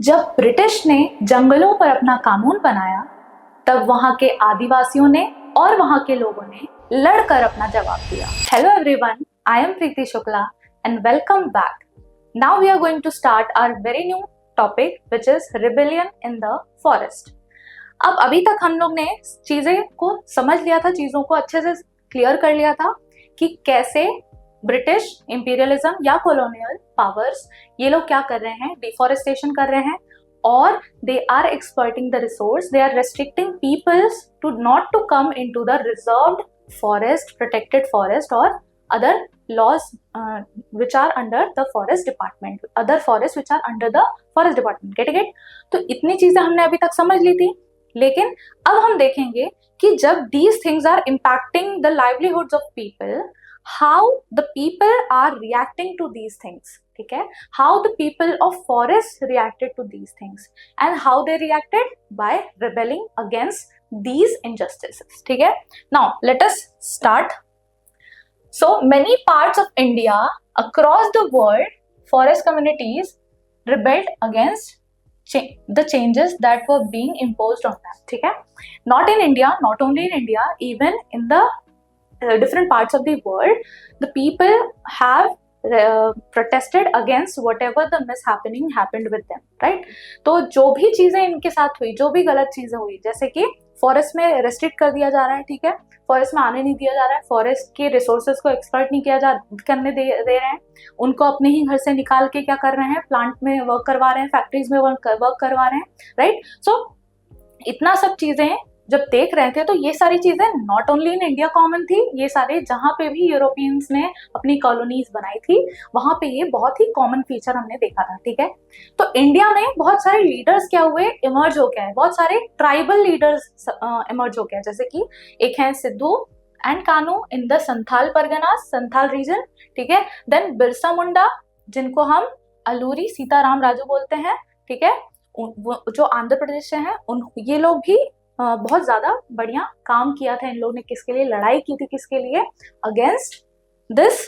जब ब्रिटिश ने जंगलों पर अपना कानून बनाया तब वहां के आदिवासियों ने और वहां के लोगों ने लड़कर अपना जवाब दिया। Hello everyone, I am Preeti Shukla and welcome back. Now we are going to start our very new topic which is rebellion in the forest. अब अभी तक हम लोग ने चीजें को समझ लिया था, चीजों को अच्छे से क्लियर कर लिया था कि कैसे ब्रिटिश इंपीरियलिज्म या कॉलोनियल पावर्स ये लोग क्या कर रहे हैं, डिफॉरेस्टेशन कर रहे हैं और they are exploiting the resource, they are restricting peoples to not to come into the reserved forest, protected forest और other laws which are under the forest department, other forests which are under the forest department. Get it? तो इतनी चीजें हमने अभी तक समझ ली थी, लेकिन अब हम देखेंगे कि जब these things are impacting the livelihoods of people, how the people are reacting to these things. ठीक है? How the people of forest reacted to these things and how they reacted by rebelling against these injustices. ठीक है? Now let us start. So many parts of India across the world, forest communities rebelled against the changes that were being imposed on them. ठीक है? Not in India, not only in India, even in the different parts of the world, the people have protested against whatever the mishappening happened with them, right? तो जो भी चीजें इनके साथ हुई, जो भी गलत चीजें हुई, जैसे कि फॉरेस्ट में रेस्ट्रिक्ट कर दिया जा रहा है, ठीक है, फॉरेस्ट में आने नहीं दिया जा रहा है, फॉरेस्ट के रिसोर्सेज को एक्सप्लॉइट नहीं किया करने दे रहे हैं, उनको अपने ही घर से निकाल के क्या कर रहे हैं, प्लांट में वर्क करवा रहे हैं, फैक्ट्रीज में वर्क करवा रहे हैं, राइट? सो इतना सब चीजें जब देख रहे थे तो ये सारी चीजें not only in India common थी, ये सारे जहां पे भी यूरोपियंस ने अपनी कॉलोनीज बनाई थी वहां पे ये बहुत ही कॉमन फीचर हमने देखा था। ठीक है, तो इंडिया में बहुत सारे लीडर्स क्या हुए, इमर्ज हो गए, बहुत सारे ट्राइबल लीडर्स इमर्ज हो गए, जैसे कि एक है Sidhu and Kanu in the Santhal Parganas, Santhal region. ठीक है, देन बिरसा मुंडा जिनको हम अलूरी सीताराम राजू बोलते हैं, ठीक है, जो आंध्र प्रदेश से हैं, ये लोग भी बहुत ज्यादा बढ़िया काम किया था। इन लोगों ने किसके लिए लड़ाई की थी, किसके लिए, against this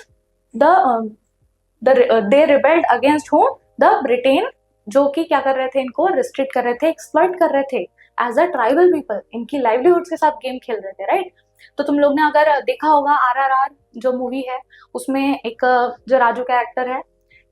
they rebelled against whom, the Britain, जो कि क्या कर रहे थे, इनको रिस्ट्रिक्ट कर रहे थे, एक्सप्लॉइट कर रहे थे एज अ ट्राइबल पीपल, इनकी लाइवलीहुड के साथ गेम खेल रहे थे, राइट? तो तुम लोग ने अगर देखा होगा RRR जो मूवी है, उसमें एक जो राजू का एक्टर है,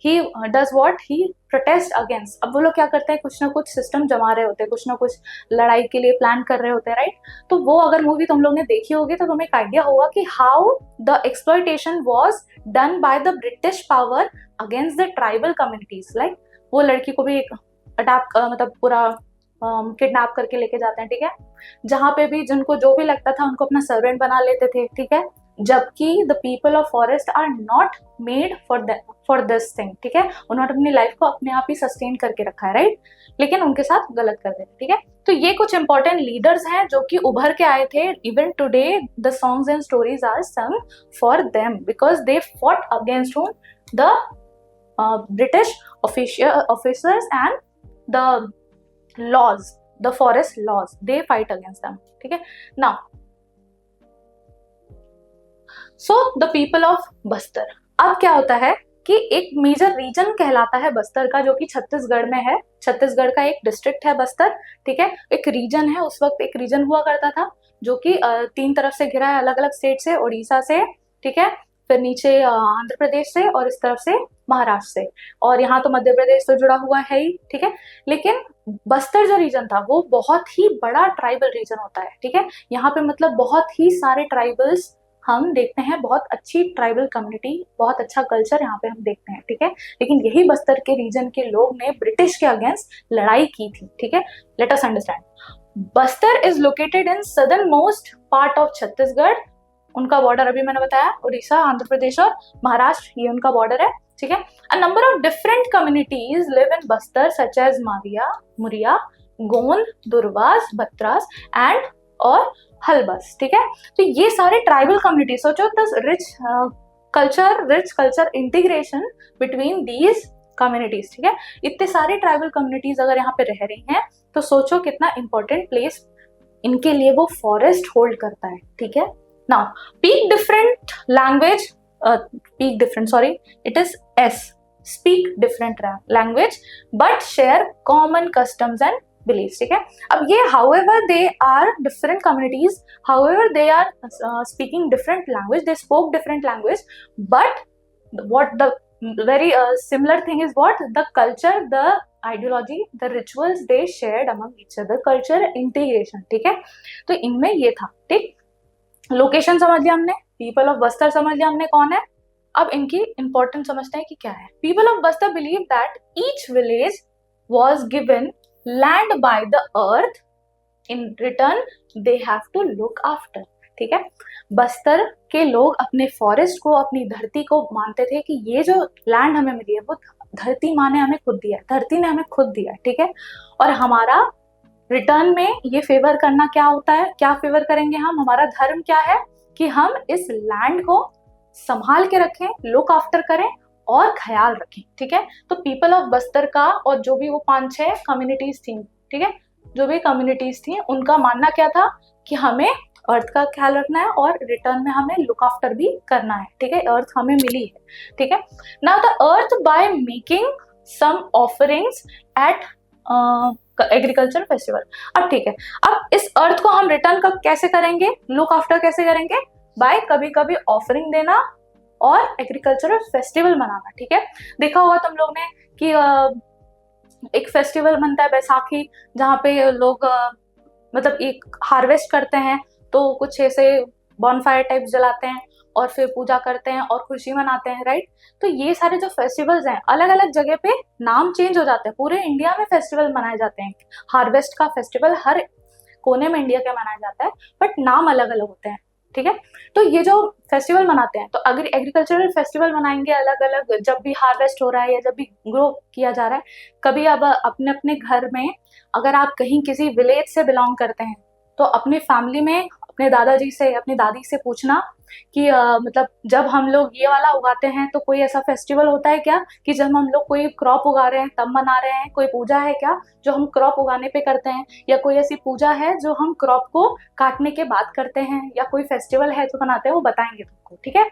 he does what, he protest against। अब वो लोग क्या करते हैं, कुछ ना कुछ सिस्टम जमा रहे होते हैं, कुछ ना कुछ लड़ाई के लिए प्लान कर रहे होते हैं, राइट? तो वो अगर मूवी तुम लोग ने देखी होगी तो तुम्हें एक आइडिया होगा कि how the exploitation was done by the British power against the tribal communities. Like वो लड़की को भी एक अटैक मतलब पूरा किडनैप करके लेके जाते हैं, ठीक है, जहाँ पे भी जिनको जो भी लगता था उनको अपना सर्वेंट बना लेते थे, ठीक है, जबकि the people of forest are not made for this thing. ठीक है, उन्होंने अपनी लाइफ को अपने आप ही सस्टेन करके रखा है, राइट? लेकिन उनके साथ गलत कर देते, ठीक है। तो ये कुछ इंपॉर्टेंट लीडर्स हैं जो कि उभर के आए थे। Even today the songs and stories are sung for them because they fought against whom, the British officers and the laws, the forest laws, they fight against them। ठीक है, now so the people of Bastar, अब क्या होता है कि एक major reason कहलाता है बस्तर का, जो कि छत्तीसगढ़ में है। छत्तीसगढ़ का एक डिस्ट्रिक्ट है बस्तर, ठीक है, एक रीजन है। उस वक्त एक रीजन हुआ करता था जो कि 3 तरफ से घिरा है, अलग अलग स्टेट से, उड़ीसा से, ठीक है, फिर नीचे आंध्र प्रदेश से और इस तरफ से महाराष्ट्र से, और यहाँ तो मध्य प्रदेश से जुड़ा हुआ है ही, ठीक है। लेकिन बस्तर जो रीजन था वो बहुत ही बड़ा ट्राइबल रीजन होता है, ठीक है। यहाँ पे मतलब बहुत ही सारे ट्राइबल्स हम देखते हैं, बहुत अच्छी ट्राइबल कम्युनिटी, बहुत अच्छा कल्चर यहाँ पे हम देखते हैं, ठीक है। लेकिन यही बस्तर के रीजन के लोग ने ब्रिटिश के अगेंस्ट लड़ाई की थी, ठीक है। Let us understand, Bastar is located in southern most part of Chhattisgarh. उनका बॉर्डर अभी मैंने बताया, उड़ीसा, आंध्र प्रदेश और महाराष्ट्र, ये उनका बॉर्डर है, ठीक है। A number of different communities live in Bastar such as Muria, Gond, Durvas, Batra's and और हलबस, ठीक है। तो ये सारे ट्राइबल कम्युनिटी, सोचो the rich culture integration between these communities, ठीक है। इतने सारे ट्राइबल कम्युनिटीज अगर यहाँ पे रह रही हैं तो सोचो कितना इंपॉर्टेंट प्लेस इनके लिए वो फॉरेस्ट होल्ड करता है, ठीक है। Now, speak different language, it is S, speak different language but share common customs and beliefs, ठीक है। अब ये however they are different communities, however they are speaking different language, they spoke different language, but what the very similar thing is what the culture, the ideology, the rituals they shared among each other, culture integration, ठीक है। तो इनमें ये था, ठीक। Location समझ लिया हमने, पीपल ऑफ बस्तर समझ लिया हमने कौन है। अब इनकी इंपॉर्टेंस समझते हैं कि क्या है। People of Bastar believe that each village was given land by the earth, in return they have to look after, ठीक है। बस्तर के लोग अपने फॉरेस्ट को, अपनी धरती को मानते थे कि ये जो लैंड हमें मिली है वो धरती माँ ने हमें खुद दिया है, धरती ने हमें खुद दिया है, ठीक है। और हमारा रिटर्न में ये फेवर करना क्या होता है, क्या फेवर करेंगे हम, हमारा धर्म क्या है कि हम इस लैंड को संभाल के रखें, लुक आफ्टर करें और ख्याल रखें, ठीक है। तो पीपल ऑफ बस्तर का और जो भी वो 5-6 कम्युनिटीज थी, ठीक है, जो भी कम्युनिटीज थी उनका मानना क्या था कि हमें अर्थ का ख्याल रखना है और रिटर्न में हमें लुक आफ्टर भी करना है, ठीक है। अर्थ हमें मिली है, ठीक है। Now the earth by making some offerings at agriculture festival. अब ठीक है, अब इस अर्थ को हम रिटर्न कब कैसे करेंगे, लुक आफ्टर कैसे करेंगे, बाय कभी कभी ऑफरिंग देना और एग्रीकल्चरल फेस्टिवल मनाना, ठीक है। देखा होगा तुम लोग ने कि एक फेस्टिवल बनता है बैसाखी, जहाँ पे लोग मतलब एक हार्वेस्ट करते हैं तो कुछ ऐसे बॉनफायर टाइप जलाते हैं और फिर पूजा करते हैं और खुशी मनाते हैं, राइट। तो ये सारे जो फेस्टिवल्स हैं अलग अलग जगह पे नाम चेंज हो जाते हैं, पूरे इंडिया में फेस्टिवल मनाए जाते हैं, हार्वेस्ट का फेस्टिवल हर कोने में इंडिया के मनाया जाता है, बट नाम अलग अलग होते हैं, ठीक है। तो ये जो फेस्टिवल मनाते हैं, तो अगर एग्रीकल्चरल फेस्टिवल मनाएंगे अलग अलग जब भी हार्वेस्ट हो रहा है या जब भी ग्रो किया जा रहा है। कभी अब अपने अपने घर में अगर आप कहीं किसी विलेज से बिलोंग करते हैं तो अपने फैमिली में अपने दादाजी से, अपनी दादी से पूछना कि मतलब जब हम लोग ये वाला उगाते हैं तो कोई ऐसा फेस्टिवल होता है क्या कि जब हम लोग कोई क्रॉप उगा रहे हैं तब मना रहे हैं, कोई पूजा है क्या जो हम क्रॉप उगाने पे करते हैं, या कोई ऐसी पूजा है जो हम क्रॉप को काटने के बाद करते हैं, या कोई फेस्टिवल है जो मनाते हैं, वो बताएंगे तुमको, ठीक है।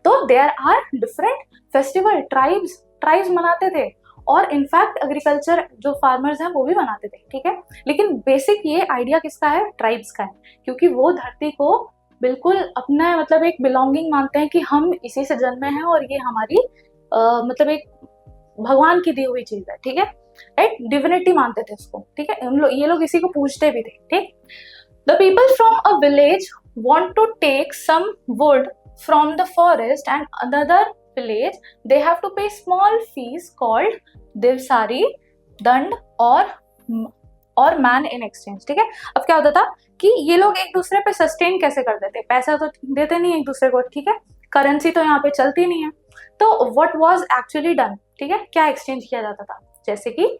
तो there are different festival, tribes मनाते थे और इनफैक्ट एग्रीकल्चर जो फार्मर्स हैं वो भी बनाते थे, ठीक है। लेकिन बेसिक ये आइडिया किसका है, ट्राइब्स का है, क्योंकि वो धरती को बिल्कुल अपना मतलब एक बिलोंगिंग मानते हैं कि हम इसी से जन्मे हैं और ये हमारी मतलब एक भगवान की दी हुई चीज है, ठीक है, राइट। डिविनिटी मानते थे इसको, ठीक है। ये लोग इसी को पूजते भी थे, ठीक। The people from a village want to take some wood from the forest and another village they have to pay small fees called divsari, दंड और मैन इन एक्सचेंज, ठीक है। अब क्या होता था कि ये लोग एक दूसरे पे सस्टेन कैसे कर देते, पैसा तो देते नहीं एक दूसरे को, ठीक है, करेंसी तो यहाँ पे चलती नहीं है। तो व्हाट वाज एक्चुअली डन, ठीक है, क्या एक्सचेंज किया जाता था, जैसे कि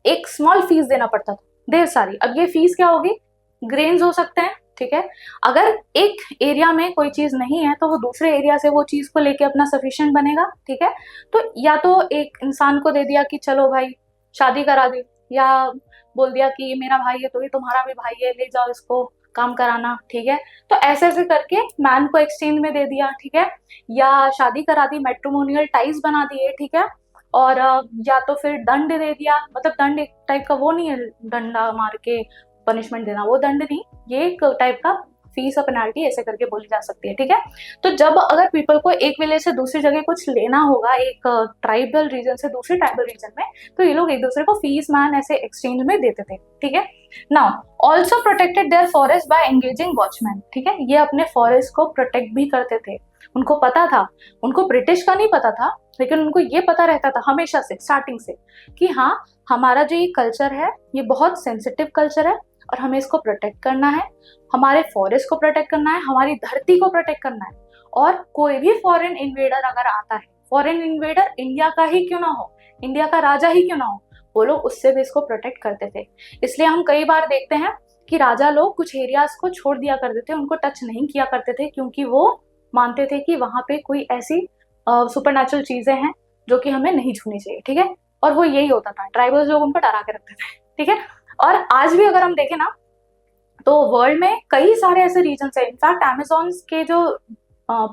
एक स्मॉल फीस देना पड़ता था, देवसारी। अब ये फीस क्या होगी, ग्रेन्स हो सकते हैं, ठीक है। अगर एक एरिया में कोई चीज नहीं है तो वो दूसरे एरिया से वो चीज को लेके अपना सफिशिएंट बनेगा, ठीक है। तो या तो एक इंसान को दे दिया कि चलो भाई शादी करा दी, या बोल दिया कि ये मेरा भाई है तो ये तुम्हारा भी भाई है, ले जाओ इसको काम कराना, ठीक है। तो ऐसे ऐसे करके मैन को एक्सचेंज में दे दिया, ठीक है, या शादी करा दी, मैट्रिमोनियल टाइज बना दिए, ठीक है। और या तो फिर दंड दे दिया, मतलब दंड एक टाइप का वो नहीं है डंडा मार के पनिशमेंट देना, वो दंड नहीं, ये एक टाइप का फीस और पेनाल्टी ऐसे करके बोली जा सकती है, ठीक है। तो जब अगर पीपल को एक विलेज से दूसरी जगह कुछ लेना होगा, एक ट्राइबल रीजन से दूसरे ट्राइबल रीजन में, तो ये लोग एक दूसरे को फीस मैन ऐसे एक्सचेंज में देते थे, ठीक है। Now also protected their forest by engaging watchman, ठीक है। ये अपने फॉरेस्ट को प्रोटेक्ट भी करते थे, उनको पता था, उनको ब्रिटिश का नहीं पता था, लेकिन उनको ये पता रहता था हमेशा से, स्टार्टिंग से, कि हाँ हमारा जो ये कल्चर है ये बहुत सेंसिटिव कल्चर है और हमें इसको प्रोटेक्ट करना है, हमारे फॉरेस्ट को प्रोटेक्ट करना है, हमारी धरती को प्रोटेक्ट करना है। और कोई भी फॉरेन इन्वेडर अगर आता है, फॉरेन इन्वेडर इंडिया का ही क्यों ना हो, इंडिया का राजा ही क्यों ना हो, वो लोग उससे भी इसको प्रोटेक्ट करते थे। इसलिए हम कई बार देखते हैं कि राजा लोग कुछ एरियाज को छोड़ दिया करते थे, उनको टच नहीं किया करते थे, क्योंकि वो मानते थे कि वहां पे कोई ऐसी सुपरनैचुरल चीजें हैं जो कि हमें नहीं छूनी चाहिए, ठीक है। और वो यही होता था, ट्राइबल्स लोग उनको डरा के रखते थे, ठीक है। और आज भी अगर हम देखें ना तो वर्ल्ड में कई सारे ऐसे रीजन्स हैं, इनफैक्ट अमेज़न के जो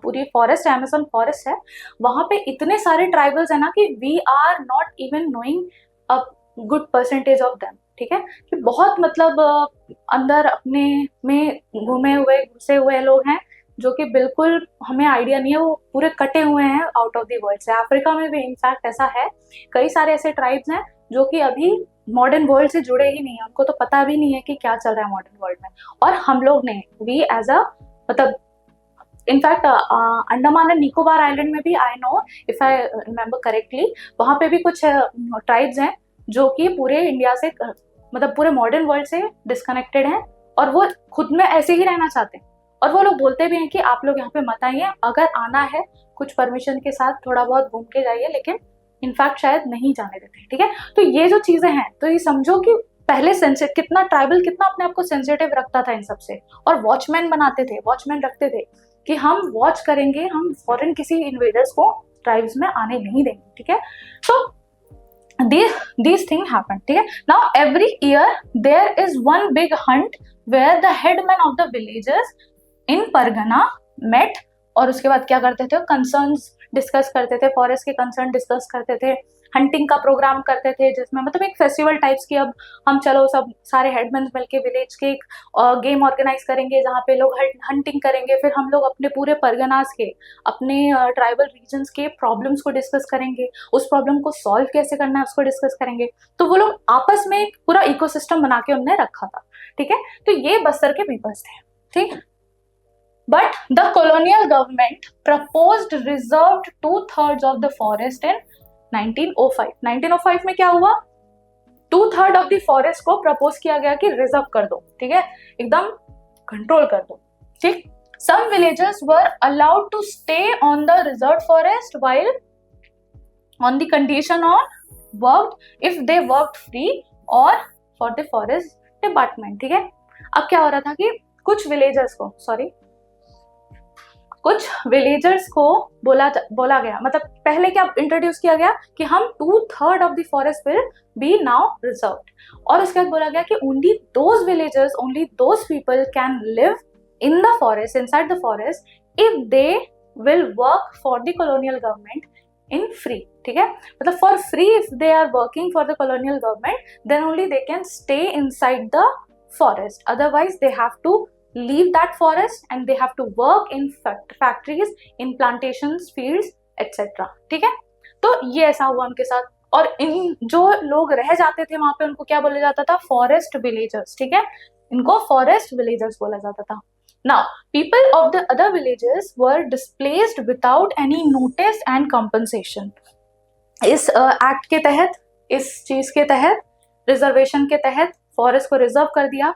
पूरी फॉरेस्ट, अमेज़न फॉरेस्ट है, वहां पे इतने सारे ट्राइबल्स है ना कि we are not even knowing a good percentage of them, ठीक है, कि बहुत मतलब अंदर अपने में घुसे हुए लोग हैं जो कि बिल्कुल हमें आइडिया नहीं है, वो पूरे कटे हुए हैं आउट ऑफ द वर्ल्ड से। अफ्रीका में भी इनफैक्ट ऐसा है, कई सारे ऐसे ट्राइब्स हैं जो कि अभी मॉडर्न वर्ल्ड से जुड़े ही नहीं है, उनको तो पता भी नहीं है कि क्या चल रहा है मॉडर्न वर्ल्ड में। और हम लोग ने वी एज अ मतलब in fact Andaman and Nicobar island में भी, I know if I remember correctly, वहां पे भी कुछ ट्राइब्स हैं जो कि पूरे इंडिया से मतलब पूरे मॉडर्न वर्ल्ड से डिस्कनेक्टेड हैं, और वो खुद में ऐसे ही रहना चाहते हैं। और वो लोग बोलते भी हैं कि आप लोग यहाँ पे मत आइए, अगर आना है कुछ परमिशन के साथ थोड़ा बहुत घूम के जाइए, लेकिन इनफैक्ट शायद नहीं जाने देते, ठीक है। तो ये जो चीजें हैं, तो ये समझो कि पहले कितना ट्राइबल कितना अपने आप को सेंसिटिव रखता था इन सबसे, और वॉचमैन बनाते थे, वॉचमैन रखते थे कि हम वॉच करेंगे, हम फॉरेन किसी इन्वेडर्स को ट्राइब्स में आने नहीं देंगे, ठीक है। तो these things happen, ठीक है। Now every year there is one big hunt where the headmen of the villages in Pargana met, और उसके बाद क्या करते थे, कंसर्न्स डिस्कस करते थे, फॉरेस्ट के कंसर्न डिस्कस करते थे, हंटिंग का प्रोग्राम करते थे, जिसमें मतलब एक फेस्टिवल टाइप्स की, अब हम चलो सब सारे हेडमैन मिलके विलेज के एक गेम ऑर्गेनाइज करेंगे जहाँ पे लोग हंटिंग करेंगे, फिर हम लोग अपने पूरे परगनास के, अपने ट्राइबल रीजन्स के प्रॉब्लम्स को डिस्कस करेंगे, उस प्रॉब्लम को सॉल्व कैसे करना है उसको डिस्कस करेंगे। तो वो लोग आपस में एक पूरा इकोसिस्टम बना के उन्होंने रखा था, ठीक है। तो ये बस्तर के पीपल्स थे, ठीक। But the colonial government proposed reserved 2/3 of the forest in 1905. 1905 में क्या हुआ, 2/3 ऑफ द फॉरेस्ट को प्रपोज किया गया कि रिजर्व कर दो, ठीक है, एकदम कंट्रोल कर दो, ठीक। Some villagers were allowed to stay on the reserved forest while on the condition on worked if they worked free or for the forest department, ठीक है। अब क्या हो रहा था कि कुछ विलेजर्स को बोला गया, मतलब पहले क्या इंट्रोड्यूस किया गया कि हम 2/3 of the forest will be now reserved, और उसके बाद बोला गया कि only those villagers, only those people can live in the forest, inside the forest, if they will work for the colonial government in free, ठीक है। मतलब for free, if they are working for the colonial government, then only they can stay inside the forest, otherwise they have to leave that forest and they have to work in factories, in plantations, fields, etc, ठीक है। तो ये ऐसा हुआ उनके साथ, और इन जो लोग रह जाते थे वहां पे उनको क्या बोला जाता था, फॉरेस्ट विलेजर्स, ठीक है, इनको फॉरेस्ट विलेजर्स बोला जाता था। Now people of the other villages were displaced without any notice and compensation. इस एक्ट के तहत, इस चीज के तहत, रिजर्वेशन के तहत फॉरेस्ट को रिजर्व कर दिया,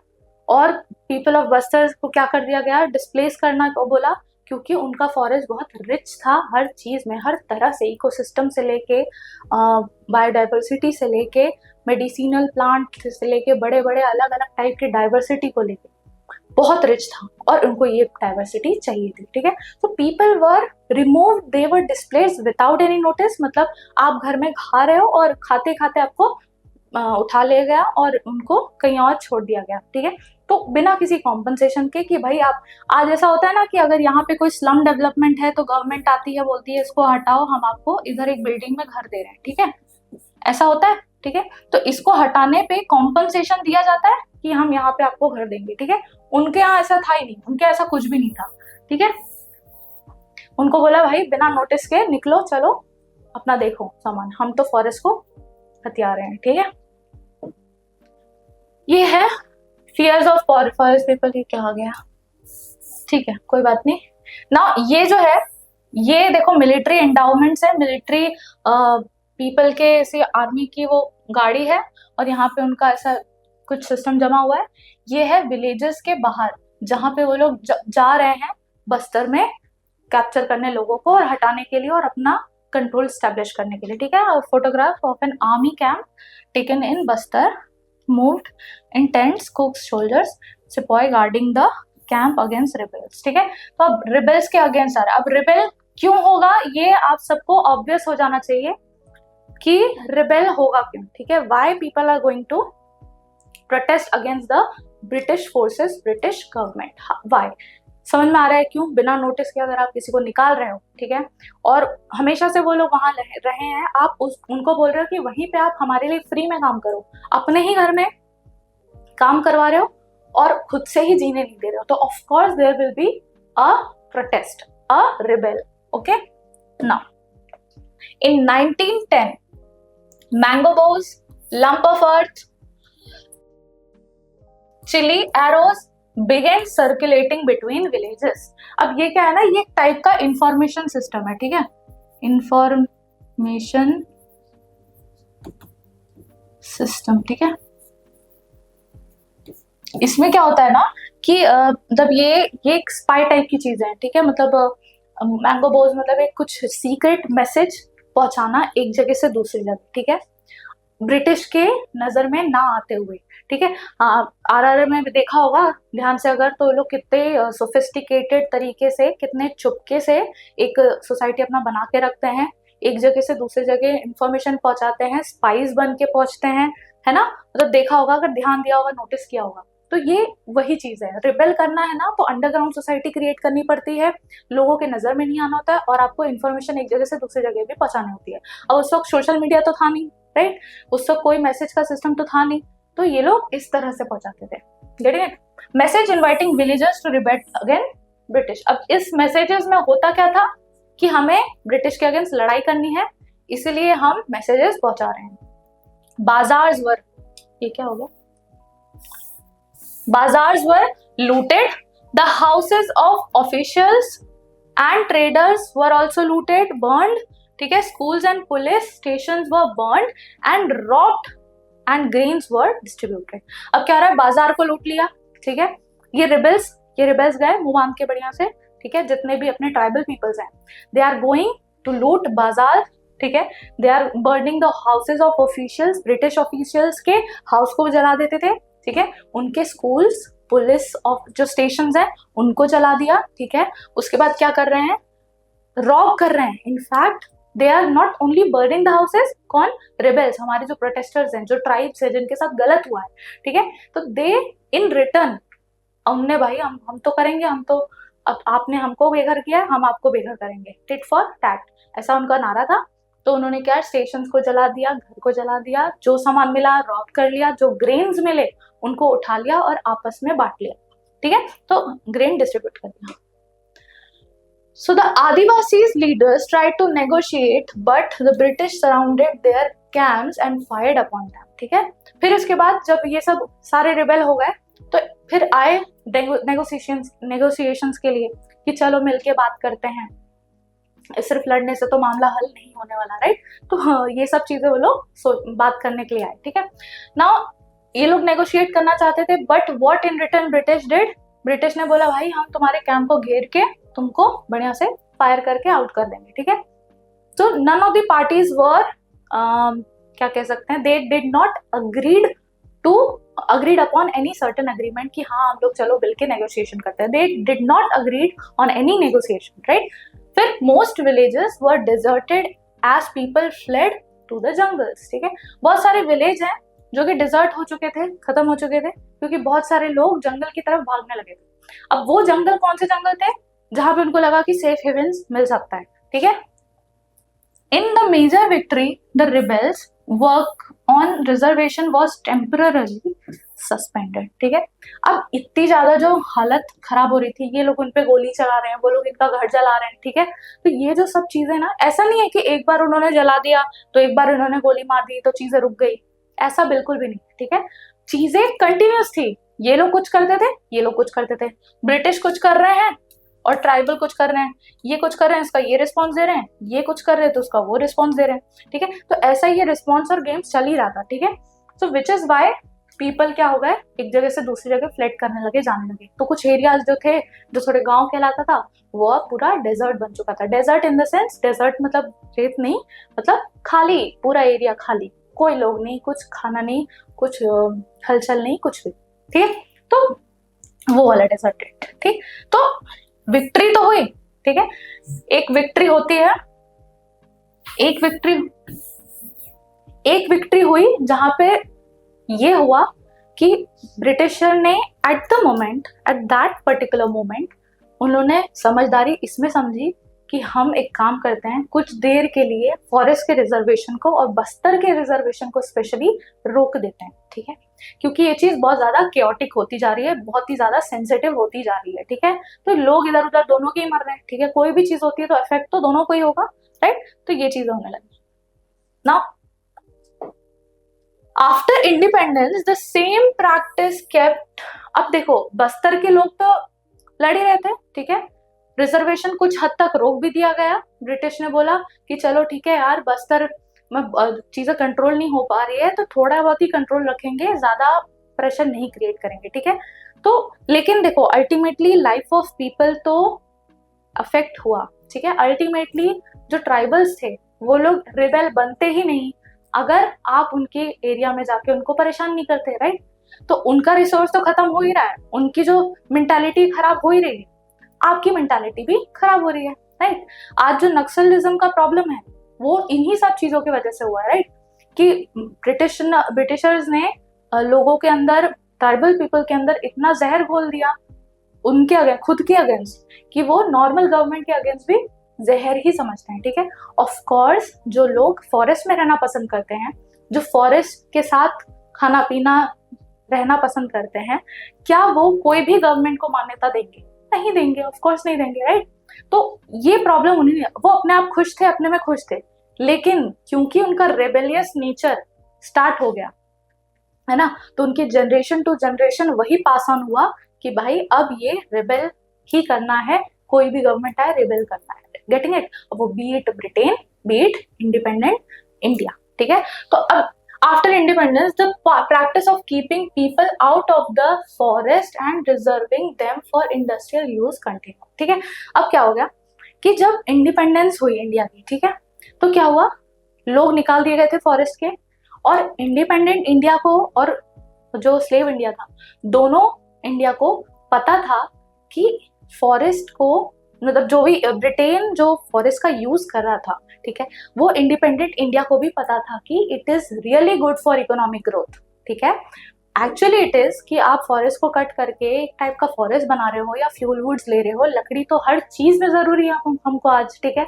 और पीपल ऑफ बस्तर को क्या कर दिया गया, डिस्प्लेस करना को बोला, क्योंकि उनका फॉरेस्ट बहुत रिच था हर चीज में, हर तरह से, इकोसिस्टम से लेके बायोडाइवर्सिटी से लेके मेडिसिनल प्लांट से लेके बड़े बड़े अलग अलग टाइप के डाइवर्सिटी को लेके बहुत रिच था, और उनको ये डाइवर्सिटी चाहिए थी, ठीक है। तो people were removed, they were displaced without any notice, मतलब आप घर में खा रहे हो और खाते खाते आपको उठा ले गया और उनको कहीं और छोड़ दिया गया, ठीक है। तो बिना किसी कॉम्पनसेशन के, कि भाई आप, आज ऐसा होता है ना कि अगर यहाँ पे कोई स्लम डेवलपमेंट है तो गवर्नमेंट आती है, बोलती है इसको हटाओ, हम आपको इधर एक बिल्डिंग में घर दे रहे हैं, ठीक है, ऐसा होता है, ठीक है। तो इसको हटाने पे कॉम्पनसेशन दिया जाता है कि हम यहाँ पे आपको घर देंगे, ठीक है। उनके यहाँ ऐसा था ही नहीं, उनके ऐसा कुछ भी नहीं था, ठीक है। उनको बोला भाई बिना नोटिस के निकलो, चलो अपना देखो सामान, हम तो फॉरेस्ट को हथिया रहे हैं, ठीक है। ये है फियर्स ऑफ फॉरेस्ट पीपल, ये क्या आ गया, ठीक है, कोई बात नहीं ना। ये जो है, ये देखो मिलिट्री एंडाउमेंट्स है, मिलिट्री पीपल के, ऐसे आर्मी की वो गाड़ी है, और यहाँ पे उनका ऐसा कुछ सिस्टम जमा हुआ है। ये है विलेजेस के बाहर, जहाँ पे वो लोग जा रहे हैं बस्तर में कैप्चर करने लोगों को और हटाने के लिए और अपना कंट्रोल स्टैब्लिश करने के लिए, ठीक है। Photograph of an army camp taken in Bastar, moved in tents, cooks, soldiers, sepoy guarding the camp against rebels, ठीक है। तो अब रिबेल्स के अगेंस्ट आ रहा है। अब रिबेल क्यों होगा, ये आप सबको ऑब्वियस हो जाना चाहिए कि रिबेल होगा क्यों, ठीक है। Why people are going to protest against the British forces, British government, why, समझ में आ रहा है क्यों? बिना नोटिस के अगर आप किसी को निकाल रहे हो, ठीक है, और हमेशा से वो लोग वहां रहे हैं, आप उनको बोल रहे हो कि वहीं पे आप हमारे लिए फ्री में काम करो, अपने ही घर में काम करवा रहे हो और खुद से ही जीने नहीं दे रहे हो, तो of course there will be a protest, a rebel. Okay, now in 1910 Mangobos, lump of earth, chili arrows began circulating between villages. अब ये क्या है ना, ये एक टाइप का इंफॉर्मेशन सिस्टम है, ठीक है, इंफॉर्मेशन सिस्टम, ठीक है. इसमें क्या होता है ना कि मतलब ये एक स्पाई टाइप की चीज है, ठीक है, मतलब मैंगोबोज मतलब एक कुछ सीक्रेट मैसेज पहुंचाना एक जगह से दूसरी जगह, ठीक है, ब्रिटिश के नजर में ना आते हुए, ठीक है. आरआरआर में भी देखा होगा ध्यान से अगर, तो लोग कितने सोफिस्टिकेटेड तरीके से, कितने चुपके से एक सोसाइटी अपना बना के रखते हैं, एक जगह से दूसरी जगह इंफॉर्मेशन पहुंचाते हैं, स्पाइस बन के पहुंचते हैं, है ना. मतलब देखा होगा, अगर ध्यान दिया होगा, नोटिस किया होगा, तो ये वही चीज है. रिबेल करना है ना, तो अंडरग्राउंड सोसाइटी क्रिएट करनी पड़ती है, लोगों के नजर में नहीं आना होता है, और आपको इन्फॉर्मेशन एक जगह से दूसरी जगह भी पहुंचानी होती है. और उस वक्त सोशल मीडिया तो था नहीं, राइट, उस वक्त कोई मैसेज का सिस्टम तो था नहीं, तो ये लोग इस तरह से पहुंचाते थे. Getting it? Message inviting villagers to rebel again British. अब इस मैसेजेस में होता क्या था कि हमें ब्रिटिश के अगेंस्ट लड़ाई करनी है, इसलिए हम मैसेजेस पहुंचा रहे हैं. बाजार्स वर, ये क्या हो गया, bazaars were looted, the houses of officials and traders were also looted, burned, ठीक है, schools and police stations were burned and robbed and grains were distributed. अब क्या रहा है, बाजार को लूट लिया, ठीक है, ये रिबेल्स गए मुंह बांध के बढ़िया से, ठीक है, जितने भी अपने ट्राइबल पीपल्स हैं, दे आर गोइंग टू लूट बाजार, ठीक है, they are burning the houses of officials, British officials के हाउस को जला देते थे, ठीक है, उनके स्कूल्स, पुलिस ऑफ जो स्टेशंस हैं उनको जला दिया, ठीक है. उसके बाद क्या कर रहे हैं, रॉब कर रहे हैं. In fact they are not only burning the houses, कौन, रिबेल्स, हमारे जो प्रोटेस्टर्स हैं, जो ट्राइब्स हैं, जिनके साथ गलत हुआ है, ठीक है, तो दे इन रिटर्न, हमने भाई हम तो करेंगे, हम तो, अब आपने हमको बेघर किया, हम आपको बेघर करेंगे, टिट फॉर टैट, ऐसा उनका नारा था. तो उन्होंने क्या, स्टेशंस को जला दिया, घर को जला दिया, जो सामान मिला रॉब कर लिया, जो ग्रेन्स मिले उनको उठा लिया और आपस में बांट लिया, ठीक है, तो ग्रेन डिस्ट्रीब्यूट कर दिया. So the Adivasis leaders tried to negotiate, but the British surrounded their camps and fired upon them. ठीक है, फिर इसके बाद जब ये सब सारे रिबेल हो गए, तो फिर आए नेगोशिएशंस के लिए कि चलो मिलके बात करते हैं, सिर्फ लड़ने से तो मामला हल नहीं होने वाला, राइट. तो हाँ, ये सब चीजें वो लोग बात करने के लिए आए, ठीक है. नाउ ये लोग नेगोशिएट करना चाहते थे, but what in return British did, British ने बोला भाई हम तुम्हारे कैंप को घेर के तुमको बढ़िया से फायर करके आउट कर देंगे, ठीक है. तो none of the parties were, क्या कह सकते हैं, they did not agreed upon any certain agreement कि हाँ हम लोग चलो मिलके नेगोशिएशन करते हैं. They did not agreed on any negotiation, right. फिर most villages were deserted as people fled to the jungles, ठीक है. बहुत सारे विलेज हैं जो कि डिजर्ट हो चुके थे, खत्म हो चुके थे, क्योंकि बहुत सारे लोग जंगल की तरफ भागने लगे थे. अब वो जंगल कौन से जंगल थे, जहां पे उनको लगा कि सेफ हेवन्स मिल सकता है, ठीक है. In the major victory the rebels work on reservation was temporarily suspended, ठीक है. अब इतनी ज्यादा जो हालत खराब हो रही थी, ये लोग उन पे गोली चला रहे हैं, वो लोग इनका घर जला रहे हैं, ठीक है. तो ये जो सब चीजें ना, ऐसा नहीं है कि एक बार उन्होंने जला दिया तो एक बार उन्होंने गोली मार दी तो चीजें रुक गई, ऐसा बिल्कुल भी नहीं, ठीक है. चीजें कंटिन्यूस थी, ये लोग कुछ करते थे, ये लोग कुछ करते थे, ब्रिटिश कुछ कर रहे हैं और ट्राइबल कुछ कर रहे हैं, ये कुछ कर रहे हैं, इसका ये रिस्पॉन्स दे रहे हैं, ये कुछ कर रहे हैं तो उसका वो रिस्पॉन्स दे रहे हैं, ठीक है. तो ऐसा ये रिस्पॉन्स और गेम्स चल ही रहा था, ठीक है. सो विच इज वाई पीपल क्या हो गए, एक जगह से दूसरी जगह फ्लेट करने लगे, जाने लगे. तो कुछ एरियाज जो थे, जो थोड़े गांव कहलाता था, वो पूरा डेजर्ट बन चुका था. Desert in the sense, desert मतलब रेत नहीं, मतलब खाली, पूरा एरिया खाली, कोई लोग नहीं, कुछ खाना नहीं, कुछ हलचल नहीं, कुछ भी, ठीक है. तो वो वाला डेजर्ट, ठीक. तो विक्ट्री तो हुई, ठीक है. एक विक्ट्री होती है, एक विक्ट्री हुई जहां पे ये हुआ कि ब्रिटिशर ने एट दैट पर्टिकुलर मोमेंट उन्होंने समझदारी इसमें समझी कि हम एक काम करते हैं, कुछ देर के लिए फॉरेस्ट के रिजर्वेशन को और बस्तर के रिजर्वेशन को स्पेशली रोक देते हैं, ठीक है, क्योंकि ये चीज बहुत ज्यादा केओटिक होती जा रही है, बहुत ही ज्यादा सेंसिटिव होती जा रही है, ठीक है। तो लोग इधर उधर दोनों के ही मर रहे हैं, ठीक है, कोई भी चीज होती है तो इफेक्ट तो दोनों को ही होगा, राइट। तो ये चीज होने लगी। Now after independence the same practice kept. अब देखो, बस्तर के लोग तो लड़ ही रहे थे, ठीक है, रिजर्वेशन कुछ हद तक रोक भी दिया गया। ब्रिटिश ने बोला कि चलो ठीक है यार, बस्तर में चीजें कंट्रोल नहीं हो पा रही है तो थोड़ा बहुत ही कंट्रोल रखेंगे, ज्यादा प्रेशर नहीं क्रिएट करेंगे, ठीक है। तो लेकिन देखो, अल्टीमेटली लाइफ ऑफ पीपल तो अफेक्ट हुआ, ठीक है। अल्टीमेटली जो ट्राइबल्स थे वो लोग रिबेल बनते ही नहीं अगर आप उनके एरिया में जाके उनको परेशान नहीं करते, राइट। तो उनका रिसोर्स तो खत्म हो ही रहा है, उनकी जो मेंटालिटी खराब हो ही रही है, आपकी मेंटालिटी भी खराब हो रही है, राइट। आज जो नक्सलिज्म का प्रॉब्लम है वो इन्हीं सब चीजों की वजह से हुआ है, राइट, कि ब्रिटिशर्स ने लोगों के अंदर, ट्राइबल पीपल के अंदर इतना जहर घोल दिया उनके अगेंस्ट, खुद के अगेंस्ट, कि वो नॉर्मल गवर्नमेंट के अगेंस्ट भी जहर ही समझते हैं, ठीक है। ऑफ कोर्स जो लोग फॉरेस्ट में रहना पसंद करते हैं, जो फॉरेस्ट के साथ खाना पीना रहना पसंद करते हैं, क्या वो कोई भी गवर्नमेंट को मान्यता देंगे? नहीं देंगे, ऑफ कोर्स नहीं देंगे, राइट। तो ये प्रॉब्लम उन्हें, वो अपने आप खुश थे, अपने में खुश थे, लेकिन क्योंकि उनका रेबेलियस नेचर स्टार्ट हो गया है ना, तो उनकी जनरेशन टू जनरेशन वही पास ऑन हुआ कि भाई अब ये रिबेल ही करना है, कोई भी गवर्नमेंट आए रिबेल करना है, गेटिंग इट। वो B it Britain, B it independent India, ठीक है। तो अब after independence the practice of keeping people out of the forest and reserving them for industrial use continue, ठीक है। अब क्या हो गया कि जब इंडिपेंडेंस हुई इंडिया की, ठीक है, तो क्या हुआ, लोग निकाल दिए गए थे फॉरेस्ट के, और इंडिपेंडेंट इंडिया को और जो स्लेव इंडिया था, दोनों इंडिया को पता था कि फॉरेस्ट को, मतलब जो भी ब्रिटेन जो फॉरेस्ट का यूज कर रहा था, ठीक है, वो इंडिपेंडेंट इंडिया को भी पता था कि it is really good for economic growth, ठीक है। एक्चुअली इट इज कि आप फॉरेस्ट को कट करके एक टाइप का फॉरेस्ट बना रहे हो या फ्यूल वुड्स ले रहे हो, लकड़ी तो हर चीज में जरूरी है हमको आज, ठीक है,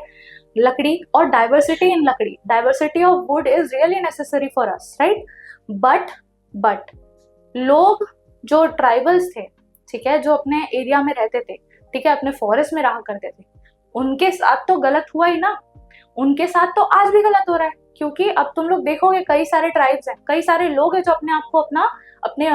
लकड़ी और डाइवर्सिटी इन लकड़ी, diversity of would is really necessary for us, right. But लोग जो ट्राइबल्स थे, ठीक है, जो अपने एरिया में रहते थे, ठीक है, अपने फॉरेस्ट में रहा करते थे, उनके साथ तो गलत हुआ ही ना, उनके साथ तो आज भी गलत हो रहा है, क्योंकि अब तुम लोग देखोगे कई सारे ट्राइब्स हैं, कई सारे लोग हैं जो अपने आप को अपने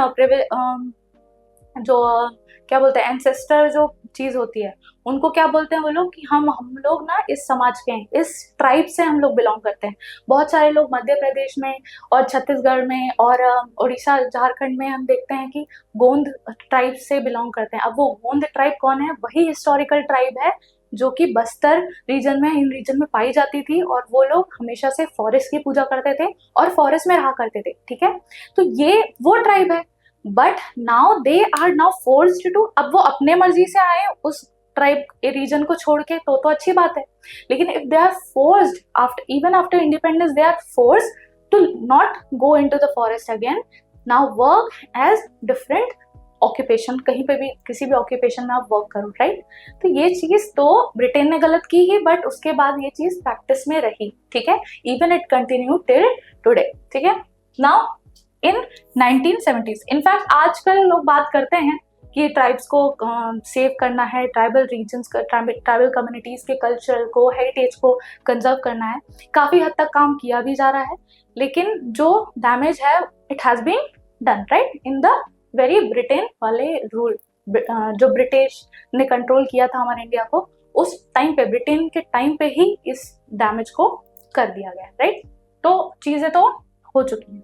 जो क्या बोलते हैं, एंसेस्टर जो चीज होती है, उनको क्या बोलते हैं वो लोग, कि हम लोग ना इस समाज के हैं, इस ट्राइब से हम लोग बिलोंग करते हैं। बहुत सारे लोग मध्य प्रदेश में और छत्तीसगढ़ में और उड़ीसा झारखंड में हम देखते हैं कि गोंद ट्राइब से बिलोंग करते हैं। अब वो गोंद ट्राइब कौन है? वही हिस्टोरिकल ट्राइब है जो कि बस्तर रीजन में, इन रीजन में पाई जाती थी, और वो लोग हमेशा से फॉरेस्ट की पूजा करते थे और फॉरेस्ट में रहा करते थे, ठीक है। तो ये वो ट्राइब है, but now they are now forced to, अब वो अपने मर्जी से आए उस ट्राइब रीजन को छोड़ के, तो अच्छी बात है। लेकिन if they are forced after, even after independence, they are forced to not go into the forest again, now work as different occupation, कहीं पे भी किसी भी ऑक्यूपेशन में आप वर्क करो, राइट। तो ये चीज तो ब्रिटेन ने गलत की ही, बट उसके बाद ये चीज प्रैक्टिस में रही, ठीक है, even it continue till today, ठीक है। नाउ इन 1970s, इनफैक्ट आजकल लोग बात करते हैं कि ट्राइब्स को सेव करना है, ट्राइबल रीजन्स, ट्राइबल कम्युनिटीज के कल्चर को, हेरिटेज को कंजर्व करना है। काफी हद तक काम किया भी जा रहा है, लेकिन जो डैमेज है it has been done, right, in the very Britain वाले रूल, जो ब्रिटिश ने कंट्रोल किया था हमारे इंडिया को, उस टाइम पे, ब्रिटेन के टाइम पे ही इस डैमेज को कर दिया गया, राइट। तो चीजें तो हो चुकी हैं।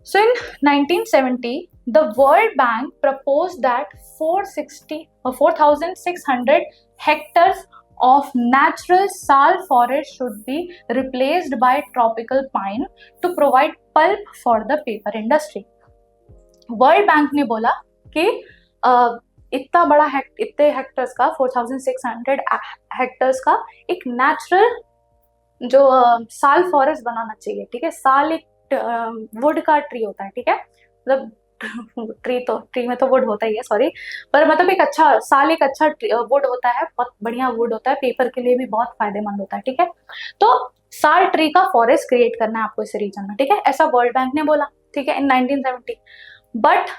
So in 1970, the World Bank proposed that 4,600 hectares of natural sal forest should be replaced by tropical pine to provide pulp for the paper industry. World bank ने बोला कि इतना बड़ा इतने हेक्टर्स का, 4,600 हेक्टर्स का एक नेचुरल जो साल फॉरेस्ट बनाना चाहिए, ठीक है। साल एक वुड का ट्री होता है, ठीक है, मतलब ट्री में तो वुड होता ही है, सॉरी, पर मतलब एक अच्छा साल, एक अच्छा वुड होता है, बहुत बढ़िया वुड होता है, पेपर के लिए भी बहुत फायदेमंद होता है, ठीक है। तो साल ट्री का फॉरेस्ट क्रिएट करना है आपको इस रीजन में, ठीक है, ऐसा वर्ल्ड बैंक ने बोला, ठीक है, इन 1970। But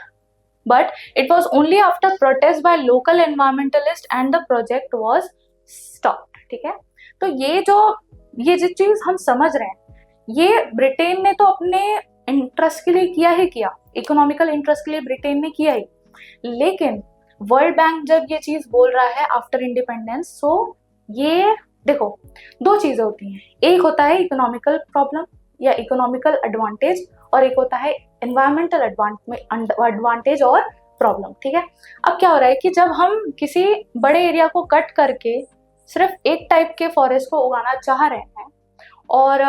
it was only after protest by local environmentalists and the project was stopped, ठीक है। तो ये जो चीज हम समझ रहे हैं, ये ब्रिटेन ने तो अपने इंटरेस्ट के लिए किया ही किया, इकोनॉमिकल इंटरेस्ट के लिए ब्रिटेन ने किया ही, लेकिन वर्ल्ड बैंक जब ये चीज बोल रहा है आफ्टर इंडिपेंडेंस, सो ये देखो दो चीजें होती हैं, एक होता है इकोनॉमिकल प्रॉब्लम या इकोनॉमिकल एडवांटेज, और एक होता है एनवायरमेंटल एडवांटेज और प्रॉब्लम, ठीक है। अब क्या हो रहा है कि जब हम किसी बड़े एरिया को कट करके सिर्फ एक टाइप के फॉरेस्ट को उगाना चाह रहे हैं और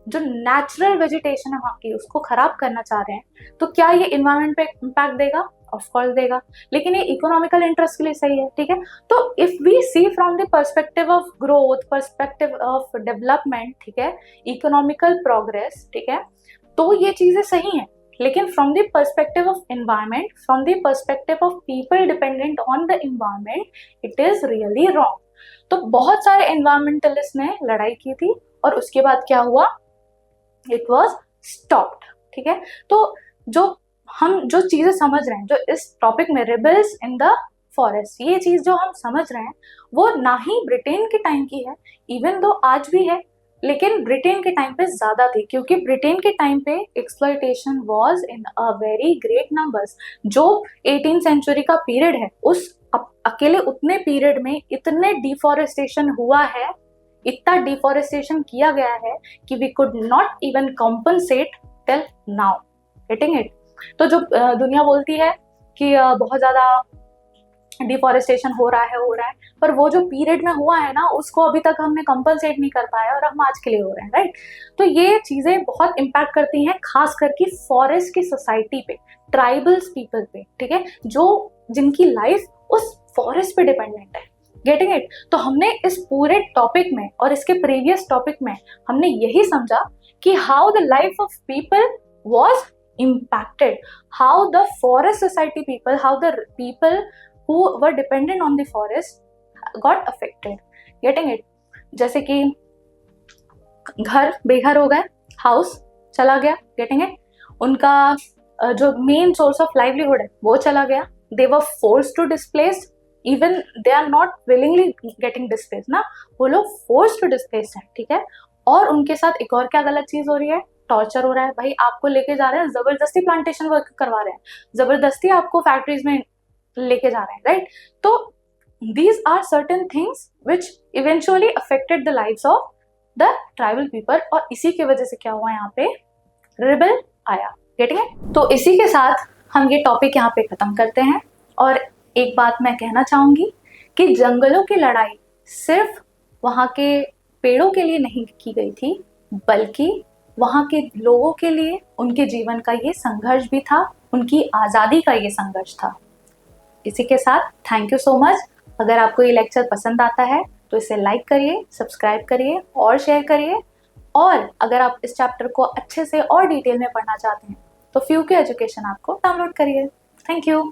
जो नेचुरल वेजिटेशन है वहाँ की उसको खराब करना चाह रहे हैं, तो क्या ये इन्वायरमेंट पे इम्पैक्ट देगा? ऑफ कोर्स देगा, लेकिन ये इकोनॉमिकल इंटरेस्ट के लिए सही है, ठीक है। तो if we see from the perspective of growth, perspective of development, ठीक है, इकोनॉमिकल प्रोग्रेस, ठीक है, तो ये चीजें सही हैं, लेकिन from the perspective of environment, from the perspective of people dependent on the environment, it is really wrong. तो बहुत सारे एनवायरमेंटलिस्ट ने लड़ाई की थी और उसके बाद क्या हुआ? इट वॉज स्टॉप्ड, ठीक है। तो हम जो चीजें समझ रहे हैं, जो इस टॉपिक में रिबल्स इन द फॉरेस्ट, ये चीज जो हम समझ रहे हैं वो ना ही ब्रिटेन के टाइम की है, इवन दो आज भी है, लेकिन ब्रिटेन के टाइम पे ज्यादा थी, क्योंकि ब्रिटेन के टाइम पे exploitation was in a very great numbers. जो 18th सेंचुरी का पीरियड है, उस अकेले उतने पीरियड में इतने डिफॉरेस्टेशन हुआ है, इतना डिफॉरेस्टेशन किया गया है कि we could not even compensate till now, getting it. तो जो दुनिया बोलती है कि बहुत ज्यादा डिफॉरेस्टेशन हो रहा है, पर वो जो पीरियड में हुआ है ना, उसको अभी तक हमने कंपनसेट नहीं कर पाया और हम आज के लिए हो रहे हैं, राइट। तो ये चीजें बहुत इम्पैक्ट करती हैं, खास करके फॉरेस्ट की सोसाइटी पे, ट्राइबल्स पीपल पे, ठीक है, जो जिनकी लाइफ उस फॉरेस्ट पे डिपेंडेंट है, गेटिंग इट। तो हमने इस पूरे टॉपिक में और इसके प्रीवियस टॉपिक में हमने यही समझा कि how the life of people was impacted, how the forest society people, how the people who were dependent on the forest got affected, getting it। जैसे कि घर बेघर हो गए, हाउस चला गया, getting it, उनका जो मेन सोर्स ऑफ लाइवलीहुड है वो चला गया, they were forced to displaced, even they are not willingly getting displaced ना, वो लोग forced to displaced हैं, ठीक है। और उनके साथ एक और क्या गलत चीज हो रही है? टॉर्चर हो रहा है। भाई आपको लेके जा रहे हैं, जबरदस्ती प्लांटेशन वर्क करवा रहे हैं, जबरदस्ती आपको फैक्ट्रीज में लेके जा रहे हैं, राइट। तो these are certain things which eventually affected the lives of the tribal people, और इसी की वजह से क्या हुआ, यहाँ पे रिबेल आया, गेटिंग इट। तो इसी के साथ हम ये टॉपिक यहाँ पे खत्म करते हैं। और एक बात मैं कहना चाहूंगी कि जंगलों की लड़ाई सिर्फ वहाँ के पेड़ों के लिए नहीं की गई थी, बल्कि वहाँ के लोगों के लिए उनके जीवन का ये संघर्ष भी था, उनकी आज़ादी का ये संघर्ष था। इसी के साथ थैंक यू सो मच। अगर आपको ये लेक्चर पसंद आता है तो इसे लाइक करिए, सब्सक्राइब करिए और शेयर करिए। और अगर आप इस चैप्टर को अच्छे से और डिटेल में पढ़ना चाहते हैं तो फ्यूके एजुकेशन आपको डाउनलोड करिए। Thank you.